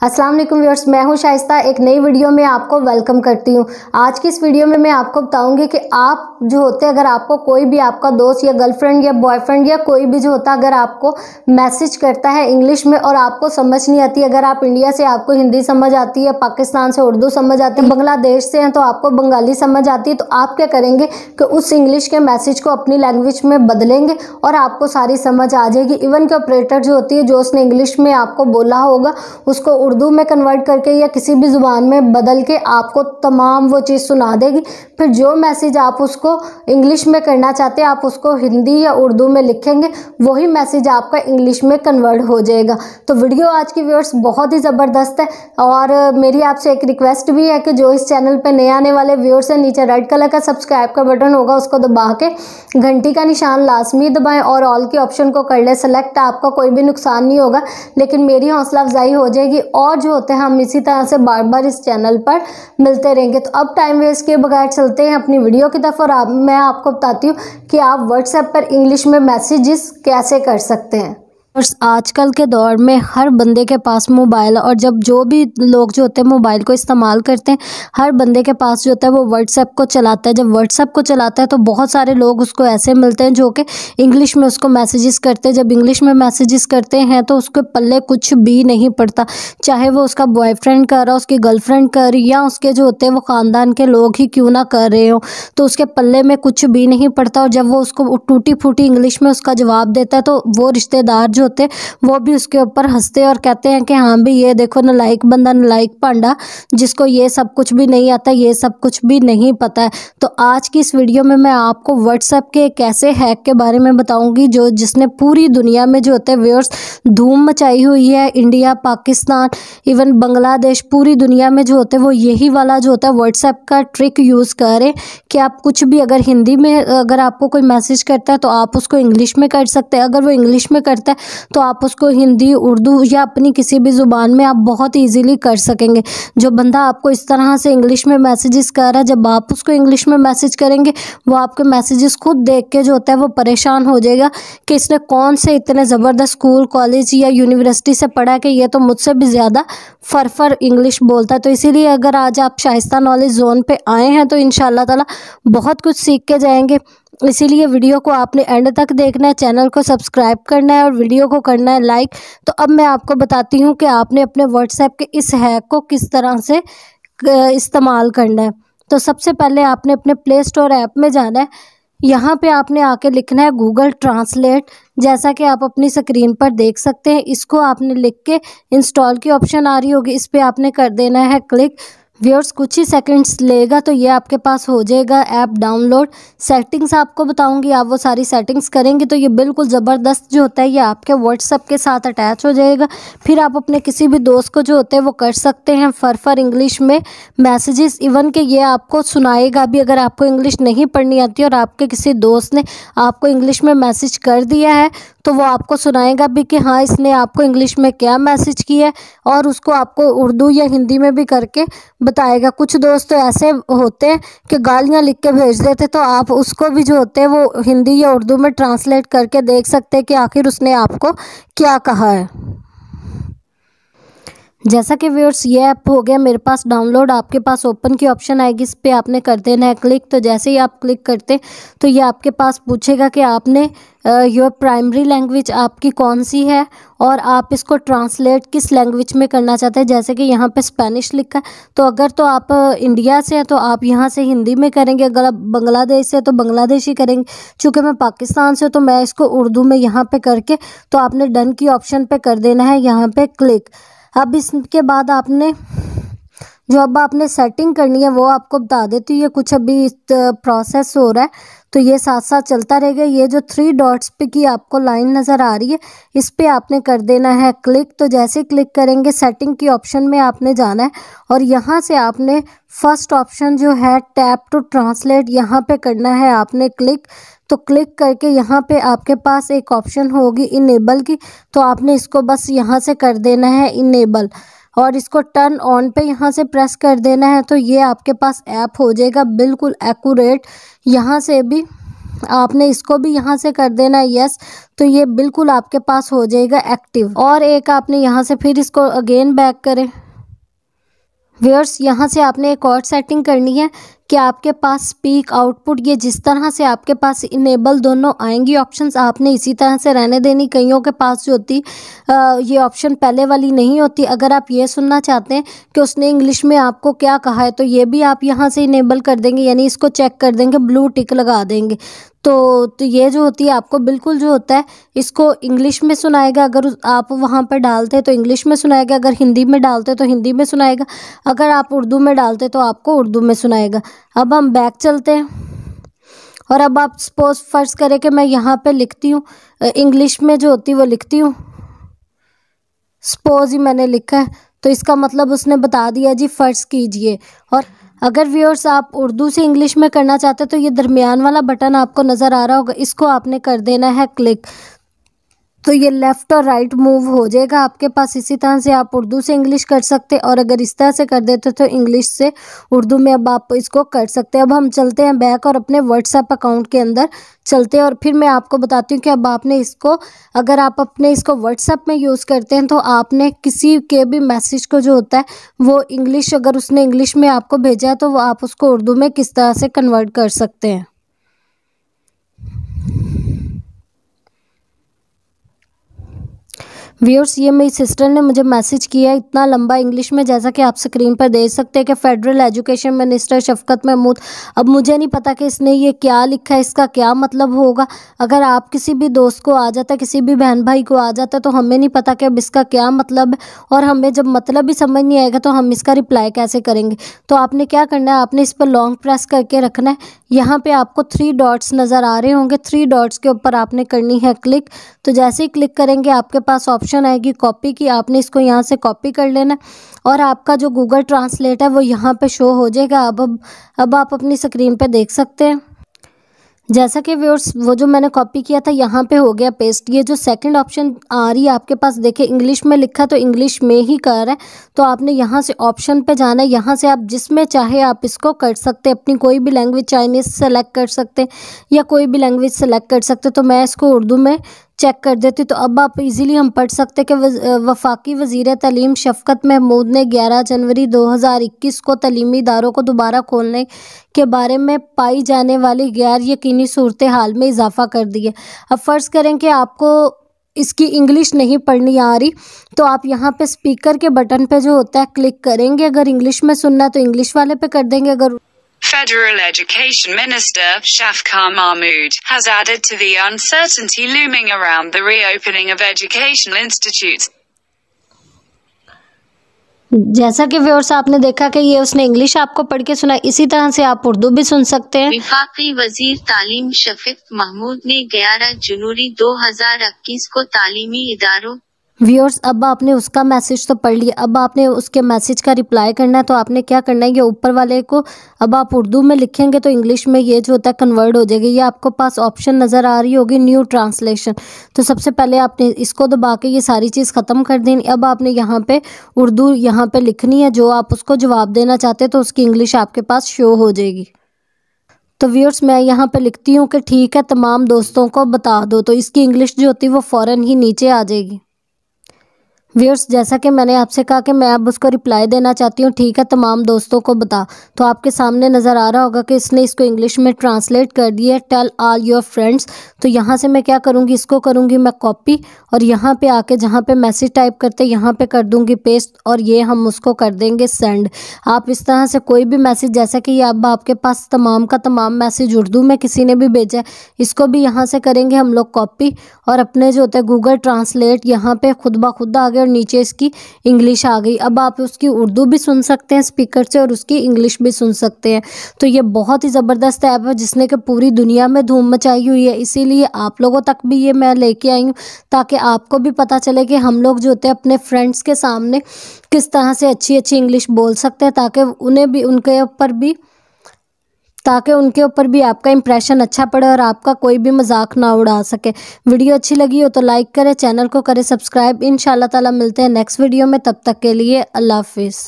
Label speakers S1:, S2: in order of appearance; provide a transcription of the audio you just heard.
S1: अस्सलाम वालेकुम व्यूअर्स, मैं हूं शाइस्ता। एक नई वीडियो में आपको वेलकम करती हूं। आज की इस वीडियो में मैं आपको बताऊंगी कि आप जो होते हैं, अगर आपको कोई भी आपका दोस्त या गर्लफ्रेंड या बॉयफ्रेंड या कोई भी जो होता है, अगर आपको मैसेज करता है इंग्लिश में और आपको समझ नहीं आती, अगर आप इंडिया से आपको हिंदी समझ आती है, पाकिस्तान से उर्दू समझ आती है, बांग्लादेश से हैं तो आपको बंगाली समझ आती है, तो आप क्या करेंगे कि उस इंग्लिश के मैसेज को अपनी लैंग्वेज में बदलेंगे और आपको सारी समझ आ जाएगी। इवन के ऑपरेटर जो होती है, जो उसने इंग्लिश में आपको बोला होगा, उसको उर्दू में कन्वर्ट करके या किसी भी ज़ुबान में बदल के आपको तमाम वो चीज़ सुना देगी। फिर जो मैसेज आप उसको इंग्लिश में करना चाहते हैं, आप उसको हिंदी या उर्दू में लिखेंगे, वही मैसेज आपका इंग्लिश में कन्वर्ट हो जाएगा। तो वीडियो आज की व्यूअर्स बहुत ही ज़बरदस्त है और मेरी आपसे एक रिक्वेस्ट भी है कि जो इस चैनल पर नए आने वाले व्यूअर्स हैं, नीचे रेड कलर का सब्सक्राइब का बटन होगा, उसको दबा के घंटी का निशान लाजमी दबाएं और ऑल के ऑप्शन को कर ले सेलेक्ट। आपका कोई भी नुकसान नहीं होगा, लेकिन मेरी हौसला अफजाई हो जाएगी और जो होते हैं हम इसी तरह से बार बार इस चैनल पर मिलते रहेंगे। तो अब टाइम वेस्ट किए बगैर चलते हैं अपनी वीडियो की तरफ और मैं आपको बताती हूँ कि आप व्हाट्सएप पर इंग्लिश में मैसेजेस कैसे कर सकते हैं। और आजकल के दौर में हर बंदे के पास मोबाइल, और जब जो भी लोग जो होते हैं मोबाइल को इस्तेमाल करते हैं, हर बंदे के पास जो होता है वो व्हाट्सएप को चलाता है। जब व्हाट्सएप को चलाता है तो बहुत सारे लोग उसको ऐसे मिलते हैं जो कि इंग्लिश में उसको मैसेजेस करते हैं। जब इंग्लिश में मैसेजेस करते हैं तो उसके पल्ले कुछ भी नहीं पड़ता, चाहे वो उसका बॉयफ्रेंड कर रहा हो, उसकी गर्लफ्रेंड कर रही, या उसके जो होते हैं वो ख़ानदान के लोग ही क्यों ना कर रहे हो, तो उसके पल्ले में कुछ भी नहीं पड़ता। और जब वो उसको टूटी फूटी इंग्लिश में उसका जवाब देता है तो वो रिश्तेदार जो होते हैं वो भी उसके ऊपर हंसते हैं और कहते हैं कि हाँ भी ये देखो नालायक बंदा, नालायक पांडा, जिसको ये सब कुछ भी नहीं आता, ये सब कुछ भी नहीं पता है। तो आज की इस वीडियो में मैं आपको व्हाट्सएप के एक ऐसे हैक के बारे में बताऊंगी जो जिसने पूरी दुनिया में जो होते हैं व्यूअर्स धूम मचाई हुई है। इंडिया, पाकिस्तान, इवन बांग्लादेश, पूरी दुनिया में जो होते हैं वो यही वाला जो होता है व्हाट्सएप का ट्रिक यूज़ करें कि आप कुछ भी, अगर हिंदी में अगर आपको कोई मैसेज करता है तो आप उसको इंग्लिश में कर सकते हैं, अगर वो इंग्लिश में करता है तो आप उसको हिंदी, उर्दू या अपनी किसी भी ज़ुबान में आप बहुत इजीली कर सकेंगे। जो बंदा आपको इस तरह से इंग्लिश में मैसेजेस कर रहा है, जब आप उसको इंग्लिश में मैसेज करेंगे वो आपके मैसेजेस खुद देख के जो होता है वो परेशान हो जाएगा कि इसने कौन से इतने ज़बरदस्त स्कूल, कॉलेज या यूनिवर्सिटी से पढ़ा है कि ये तो मुझसे भी ज़्यादा फर इंग्लिश बोलता है। तो इसीलिए अगर आज आप शाइस्ता नॉलेज जोन पे आए हैं तो इंशाअल्लाह ताला बहुत कुछ सीख के जाएंगे। इसीलिए वीडियो को आपने एंड तक देखना है, चैनल को सब्सक्राइब करना है और वीडियो को करना है लाइक। तो अब मैं आपको बताती हूँ कि आपने अपने व्हाट्सएप के इस हैक को किस तरह से इस्तेमाल करना है। तो सबसे पहले आपने अपने प्ले स्टोर ऐप में जाना है। यहाँ पे आपने आके लिखना है गूगल ट्रांसलेट, जैसा कि आप अपनी स्क्रीन पर देख सकते हैं। इसको आपने लिख के इंस्टॉल की ऑप्शन आ रही होगी, इस पर आपने कर देना है क्लिक। व्यूअर्स कुछ ही सेकंड्स लेगा तो ये आपके पास हो जाएगा ऐप डाउनलोड। सेटिंग्स आपको बताऊंगी, आप वो सारी सेटिंग्स करेंगे तो ये बिल्कुल ज़बरदस्त जो होता है ये आपके व्हाट्सएप के साथ अटैच हो जाएगा। फिर आप अपने किसी भी दोस्त को जो होते हैं वो कर सकते हैं फर इंग्लिश में मैसेजेस। इवन के ये आपको सुनाएगा भी, अगर आपको इंग्लिश नहीं पढ़नी आती और आपके किसी दोस्त ने आपको इंग्लिश में मैसेज कर दिया है तो वो आपको सुनाएगा भी कि हाँ इसने आपको इंग्लिश में क्या मैसेज किया है, और उसको आपको उर्दू या हिंदी में भी करके बताएगा। कुछ दोस्त तो ऐसे होते हैं कि गालियाँ लिख के भेज देते, तो आप उसको भी जो होते हैं वो हिंदी या उर्दू में ट्रांसलेट करके देख सकते हैं कि आखिर उसने आपको क्या कहा है। जैसा कि व्यूअर्स ये ऐप हो गया मेरे पास डाउनलोड, आपके पास ओपन की ऑप्शन आएगी, इस पर आपने कर देना है क्लिक। तो जैसे ही आप क्लिक करते तो ये आपके पास पूछेगा कि आपने योर प्राइमरी लैंग्वेज आपकी कौन सी है और आप इसको ट्रांसलेट किस लैंग्वेज में करना चाहते हैं। जैसे कि यहाँ पे स्पेनिश लिखा है, तो अगर तो आप इंडिया से हैं तो आप यहाँ से हिंदी में करेंगे, अगर आप बांग्लादेश से तो बांग्लादेशी करेंगे। चूँकि मैं पाकिस्तान से तो मैं इसको उर्दू में यहाँ पे करके, तो आपने डन की ऑप्शन पे कर देना है यहाँ पे क्लिक। अब इसके बाद आपने जो अब आपने सेटिंग करनी है वो आपको बता देती हूँ। ये कुछ अभी प्रोसेस हो रहा है तो ये साथ साथ चलता रहेगा। ये जो 3 डॉट्स पे की आपको लाइन नज़र आ रही है, इस पे आपने कर देना है क्लिक। तो जैसे ही क्लिक करेंगे सेटिंग की ऑप्शन में आपने जाना है और यहाँ से आपने फर्स्ट ऑप्शन जो है टैप टू ट्रांसलेट, यहाँ पे करना है आपने क्लिक। तो क्लिक करके यहाँ पे आपके पास एक ऑप्शन होगी इनेबल की, तो आपने इसको बस यहाँ से कर देना है इनेबल और इसको टर्न ऑन पे यहाँ से प्रेस कर देना है। तो ये आपके पास ऐप हो जाएगा बिल्कुल एक्यूरेट। यहाँ से भी आपने इसको भी यहाँ से कर देना है यस। तो ये बिल्कुल आपके पास हो जाएगा एक्टिव। और एक आपने यहाँ से फिर इसको अगेन बैक करें। व्यूअर्स, यहाँ से आपने एक और सेटिंग करनी है कि आपके पास स्पीक आउटपुट, ये जिस तरह से आपके पास इनेबल दोनों आएंगी ऑप्शंस, आपने इसी तरह से रहने देनी। कईयों के पास जो होती ये ऑप्शन पहले वाली नहीं होती। अगर आप ये सुनना चाहते हैं कि उसने इंग्लिश में आपको क्या कहा है तो ये भी आप यहाँ से इनेबल कर देंगे, यानी इसको चेक कर देंगे, ब्लू टिक लगा देंगे। तो ये जो होती है आपको बिल्कुल जो होता है इसको इंग्लिश में सुनाएगा। अगर आप वहाँ पर डालते हैं तो इंग्लिश में सुनाएगा, अगर हिंदी में डालते हैं तो हिंदी में सुनाएगा, अगर आप उर्दू में डालते तो आपको उर्दू में सुनाएगा। अब हम बैक चलते हैं और अब आप सपोज फर्ज करें कि मैं यहाँ पे लिखती हूँ इंग्लिश में जो होती वो लिखती हूँ, सपोज ही मैंने लिखा है तो इसका मतलब उसने बता दिया जी फर्ज कीजिए। और अगर व्यूअर्स आप उर्दू से इंग्लिश में करना चाहते हैं तो ये दरमियान वाला बटन आपको नज़र आ रहा होगा, इसको आपने कर देना है क्लिक, तो ये लेफ़्ट और राइट मूव हो जाएगा आपके पास। इसी तरह से आप उर्दू से इंग्लिश कर सकते हैं और अगर इस तरह से कर देते तो इंग्लिश से उर्दू में अब आप इसको कर सकते हैं। अब हम चलते हैं बैक और अपने व्हाट्सएप अकाउंट के अंदर चलते हैं और फिर मैं आपको बताती हूँ कि अब आपने इसको, अगर आप अपने इसको व्हाट्सएप में यूज़ करते हैं तो आपने किसी के भी मैसेज को जो होता है वो इंग्लिश, अगर उसने इंग्लिश में आपको भेजा है तो वो आप उसको उर्दू में किस तरह से कन्वर्ट कर सकते हैं। व्यूअर्स, ये मेरी सिस्टर ने मुझे मैसेज किया है इतना लंबा इंग्लिश में, जैसा कि आप स्क्रीन पर देख सकते हैं कि फेडरल एजुकेशन मिनिस्टर शफकत महमूद। अब मुझे नहीं पता कि इसने ये क्या लिखा है, इसका क्या मतलब होगा। अगर आप किसी भी दोस्त को आ जाता है, किसी भी बहन भाई को आ जाता है तो हमें नहीं पता कि अब इसका क्या मतलब है, और हमें जब मतलब भी समझ नहीं आएगा तो हम इसका रिप्लाई कैसे करेंगे। तो आपने क्या करना है, आपने इस पर लॉन्ग प्रेस करके रखना है। यहाँ पे आपको 3 डॉट्स नज़र आ रहे होंगे, 3 डॉट्स के ऊपर आपने करनी है क्लिक। तो जैसे ही क्लिक करेंगे आपके पास ऑप्शन आएगी कॉपी की, आपने इसको यहाँ से कॉपी कर लेना और आपका जो गूगल ट्रांसलेट है वो यहाँ पे शो हो जाएगा। अब आप अपनी स्क्रीन पे देख सकते हैं जैसा कि व्यूअर्स वो जो मैंने कॉपी किया था यहाँ पे हो गया पेस्ट। ये जो सेकंड ऑप्शन आ रही है आपके पास, देखिए इंग्लिश में लिखा तो इंग्लिश में ही कर है, तो आपने यहाँ से ऑप्शन पे जाना है। यहाँ से आप जिसमें चाहे आप इसको कर सकते हैं, अपनी कोई भी लैंग्वेज, चाइनीज़ सेलेक्ट कर सकते हैं या कोई भी लैंग्वेज सेलेक्ट कर सकते हैं। तो मैं इसको उर्दू में चेक कर देती। तो अब आप इजीली हम पढ़ सकते हैं कि वफाकी वज़ीर तालीम शफकत महमूद ने 11 जनवरी 2021 को तलीमी इदारों को दोबारा खोलने के बारे में पाई जाने वाली गैर यकीनी सूरत हाल में इजाफा कर दिया। अब फ़र्ज़ करें कि आपको इसकी इंग्लिश नहीं पढ़नी आ रही तो आप यहाँ पे स्पीकर के बटन पे जो होता है क्लिक करेंगे। अगर इंग्लिश में सुनना है तो इंग्लिश वाले पे कर देंगे। अगर
S2: Federal Education Minister Shafqat Mahmood has added to the uncertainty looming around the reopening of educational institutes.
S1: जैसा कि व्यूअर्स आपने देखा कि ये उसने इंग्लिश आपको पढ़ के सुना, इसी तरह से आप उर्दू भी सुन सकते हैं।
S3: वफाकी वजीर तालीम शफीक महमूद ने 11 जनवरी 2021 को तालीमी इदारों।
S1: व्यूअर्स, अब आपने उसका मैसेज तो पढ़ लिया, अब आपने उसके मैसेज का रिप्लाई करना है। तो आपने क्या करना है, ये ऊपर वाले को अब आप उर्दू में लिखेंगे तो इंग्लिश में ये जो होता है कन्वर्ट हो जाएगी। ये आपको पास ऑप्शन नज़र आ रही होगी न्यू ट्रांसलेशन। तो सबसे पहले आपने इसको दबा के ये सारी चीज़ ख़त्म कर देनी। अब आपने यहाँ पे उर्दू यहाँ पे लिखनी है, जो आप उसको जवाब देना चाहते हैं तो उसकी इंग्लिश आपके पास शो हो जाएगी। तो व्यूअर्स, मैं यहाँ पे लिखती हूँ कि ठीक है तमाम दोस्तों को बता दो, तो इसकी इंग्लिश जो होती है वो फ़ौरन ही नीचे आ जाएगी। व्यूअर्स, जैसा कि मैंने आपसे कहा कि मैं अब उसको रिप्लाई देना चाहती हूँ, ठीक है तमाम दोस्तों को बता, तो आपके सामने नज़र आ रहा होगा कि इसने इसको इंग्लिश में ट्रांसलेट कर दिया है, टेल ऑल योर फ्रेंड्स। तो यहाँ से मैं क्या करूँगी, इसको करूँगी मैं कॉपी और यहाँ पे आके जहाँ पे मैसेज टाइप करते यहाँ पे कर दूँगी पेस्ट और ये हम उसको कर देंगे सेंड। आप इस तरह से कोई भी मैसेज, जैसा कि ये अब आपके पास तमाम का तमाम मैसेज उर्दू में किसी ने भी भेजा है, इसको भी यहाँ से करेंगे हम लोग कॉपी और अपने जो होता है गूगल ट्रांसलेट यहाँ पे खुद ब खुद आ गया और नीचे इसकी इंग्लिश आ गई। अब आप उसकी उर्दू भी सुन सकते हैं स्पीकर से और उसकी इंग्लिश भी सुन सकते हैं। तो ये बहुत ही ज़बरदस्त ऐप है जिसने कि पूरी दुनिया में धूम मचाई हुई है, इसीलिए आप लोगों तक भी ये मैं लेके आई हूँ ताकि आपको भी पता चले कि हम लोग जो होते हैं अपने फ्रेंड्स के सामने किस तरह से अच्छी अच्छी इंग्लिश बोल सकते हैं, ताकि उन्हें भी उनके ऊपर भी आपका इंप्रेशन अच्छा पड़े और आपका कोई भी मजाक ना उड़ा सके। वीडियो अच्छी लगी हो तो लाइक करें, चैनल को करें सब्सक्राइब। इंशाल्लाह ताला मिलते हैं नेक्स्ट वीडियो में, तब तक के लिए अल्लाह हाफिज़।